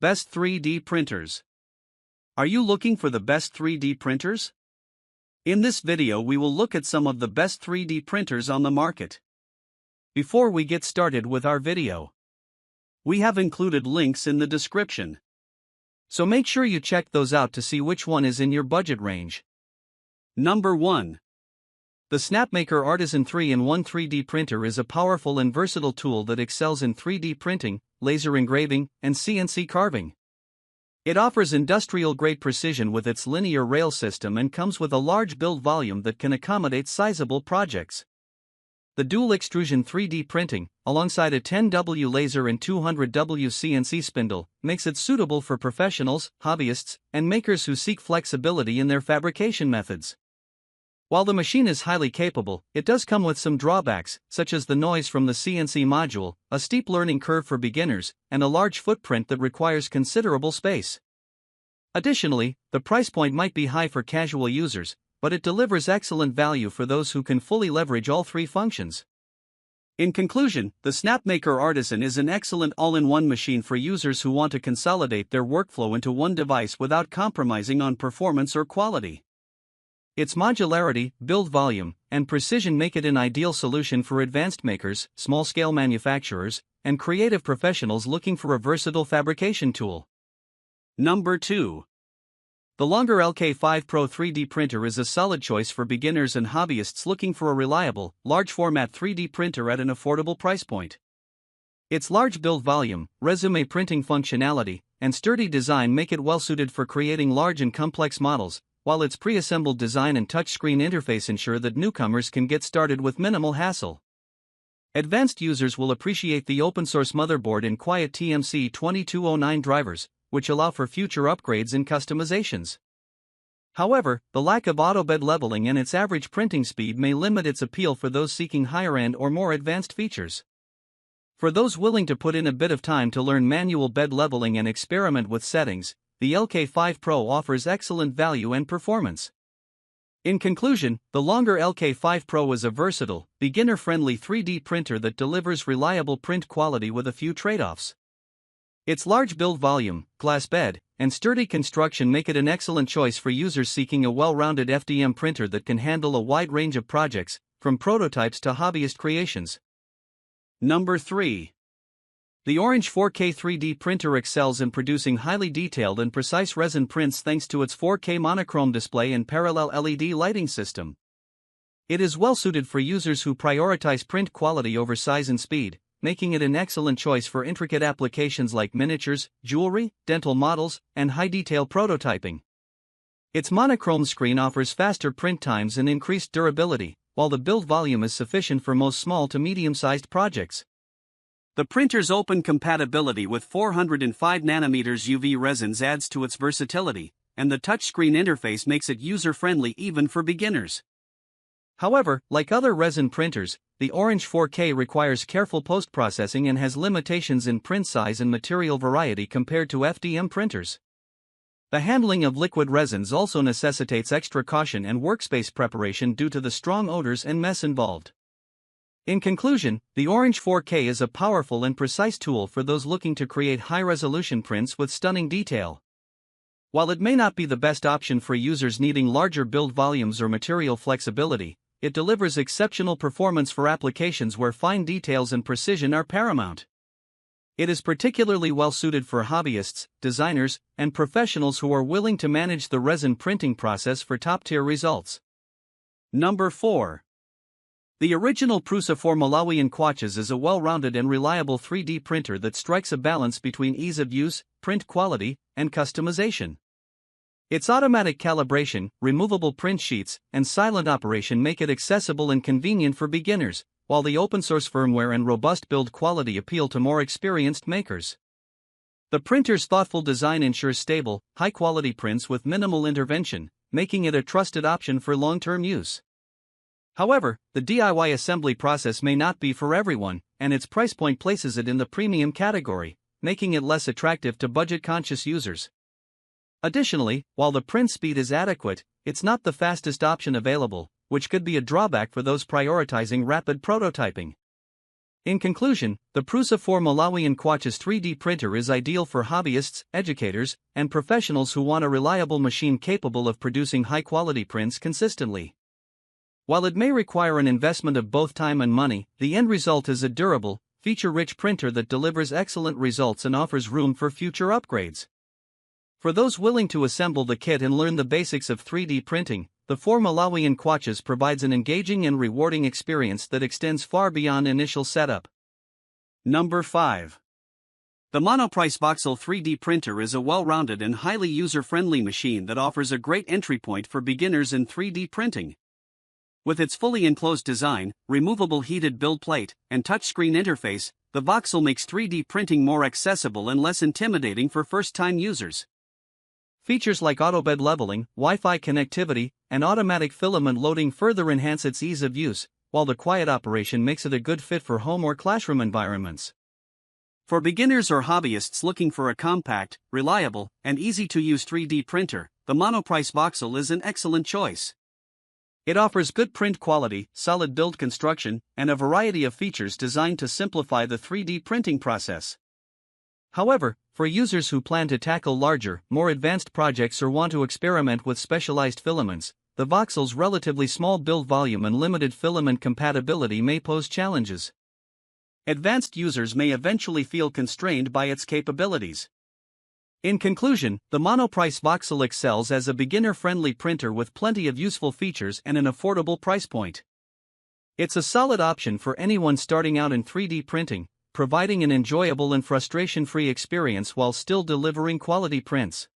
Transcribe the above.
Best 3D printers. Are you looking for the best 3D printers? In this video we will look at some of the best 3D printers on the market. Before we get started with our video, we have included links in the description. So make sure you check those out to see which one is in your budget range. Number 1. The Snapmaker Artisan 3-in-1 3D printer is a powerful and versatile tool that excels in 3D printing, laser engraving, and CNC carving. It offers industrial-grade precision with its linear rail system and comes with a large build volume that can accommodate sizable projects. The dual extrusion 3D printing, alongside a 10W laser and 200W CNC spindle, makes it suitable for professionals, hobbyists, and makers who seek flexibility in their fabrication methods. While the machine is highly capable, it does come with some drawbacks, such as the noise from the CNC module, a steep learning curve for beginners, and a large footprint that requires considerable space. Additionally, the price point might be high for casual users, but it delivers excellent value for those who can fully leverage all three functions. In conclusion, the Snapmaker Artisan is an excellent all-in-one machine for users who want to consolidate their workflow into one device without compromising on performance or quality. Its modularity, build volume, and precision make it an ideal solution for advanced makers, small-scale manufacturers, and creative professionals looking for a versatile fabrication tool. Number 2. The Longer LK5 Pro 3D printer is a solid choice for beginners and hobbyists looking for a reliable, large-format 3D printer at an affordable price point. Its large build volume, resume printing functionality, and sturdy design make it well-suited for creating large and complex models, while its pre-assembled design and touchscreen interface ensure that newcomers can get started with minimal hassle. Advanced users will appreciate the open-source motherboard and quiet TMC 2209 drivers, which allow for future upgrades and customizations. However, the lack of auto bed leveling and its average printing speed may limit its appeal for those seeking higher-end or more advanced features. For those willing to put in a bit of time to learn manual bed leveling and experiment with settings, the LK5 Pro offers excellent value and performance. In conclusion, the Longer LK5 Pro is a versatile, beginner-friendly 3D printer that delivers reliable print quality with a few trade-offs. Its large build volume, glass bed, and sturdy construction make it an excellent choice for users seeking a well-rounded FDM printer that can handle a wide range of projects, from prototypes to hobbyist creations. Number 3. The Orange 4K 3D printer excels in producing highly detailed and precise resin prints thanks to its 4K monochrome display and parallel LED lighting system. It is well suited for users who prioritize print quality over size and speed, making it an excellent choice for intricate applications like miniatures, jewelry, dental models, and high-detail prototyping. Its monochrome screen offers faster print times and increased durability, while the build volume is sufficient for most small to medium-sized projects. The printer's open compatibility with 405nm UV resins adds to its versatility, and the touchscreen interface makes it user-friendly even for beginners. However, like other resin printers, the Orange 4K requires careful post-processing and has limitations in print size and material variety compared to FDM printers. The handling of liquid resins also necessitates extra caution and workspace preparation due to the strong odors and mess involved. In conclusion, the Orange 4K is a powerful and precise tool for those looking to create high-resolution prints with stunning detail. While it may not be the best option for users needing larger build volumes or material flexibility, it delivers exceptional performance for applications where fine details and precision are paramount. It is particularly well-suited for hobbyists, designers, and professionals who are willing to manage the resin printing process for top-tier results. Number 4. The original Prusa for Malawian Kwachas is a well-rounded and reliable 3D printer that strikes a balance between ease of use, print quality, and customization. Its automatic calibration, removable print sheets, and silent operation make it accessible and convenient for beginners, while the open-source firmware and robust build quality appeal to more experienced makers. The printer's thoughtful design ensures stable, high-quality prints with minimal intervention, making it a trusted option for long-term use. However, the DIY assembly process may not be for everyone, and its price point places it in the premium category, making it less attractive to budget-conscious users. Additionally, while the print speed is adequate, it's not the fastest option available, which could be a drawback for those prioritizing rapid prototyping. In conclusion, the Prusa 4 Malawian Quachas 3D printer is ideal for hobbyists, educators, and professionals who want a reliable machine capable of producing high-quality prints consistently. While it may require an investment of both time and money, the end result is a durable, feature-rich printer that delivers excellent results and offers room for future upgrades. For those willing to assemble the kit and learn the basics of 3D printing, the 4 Malawian Quachas provides an engaging and rewarding experience that extends far beyond initial setup. Number 5. The Monoprice Voxel 3D printer is a well-rounded and highly user-friendly machine that offers a great entry point for beginners in 3D printing. With its fully enclosed design, removable heated build plate, and touchscreen interface, the Voxel makes 3D printing more accessible and less intimidating for first-time users. Features like auto-bed leveling, Wi-Fi connectivity, and automatic filament loading further enhance its ease of use, while the quiet operation makes it a good fit for home or classroom environments. For beginners or hobbyists looking for a compact, reliable, and easy-to-use 3D printer, the Monoprice Voxel is an excellent choice. It offers good print quality, solid build construction, and a variety of features designed to simplify the 3D printing process. However, for users who plan to tackle larger, more advanced projects or want to experiment with specialized filaments, the Voxel's relatively small build volume and limited filament compatibility may pose challenges. Advanced users may eventually feel constrained by its capabilities. In conclusion, the Monoprice Voxel excels as a beginner-friendly printer with plenty of useful features and an affordable price point. It's a solid option for anyone starting out in 3D printing, providing an enjoyable and frustration-free experience while still delivering quality prints.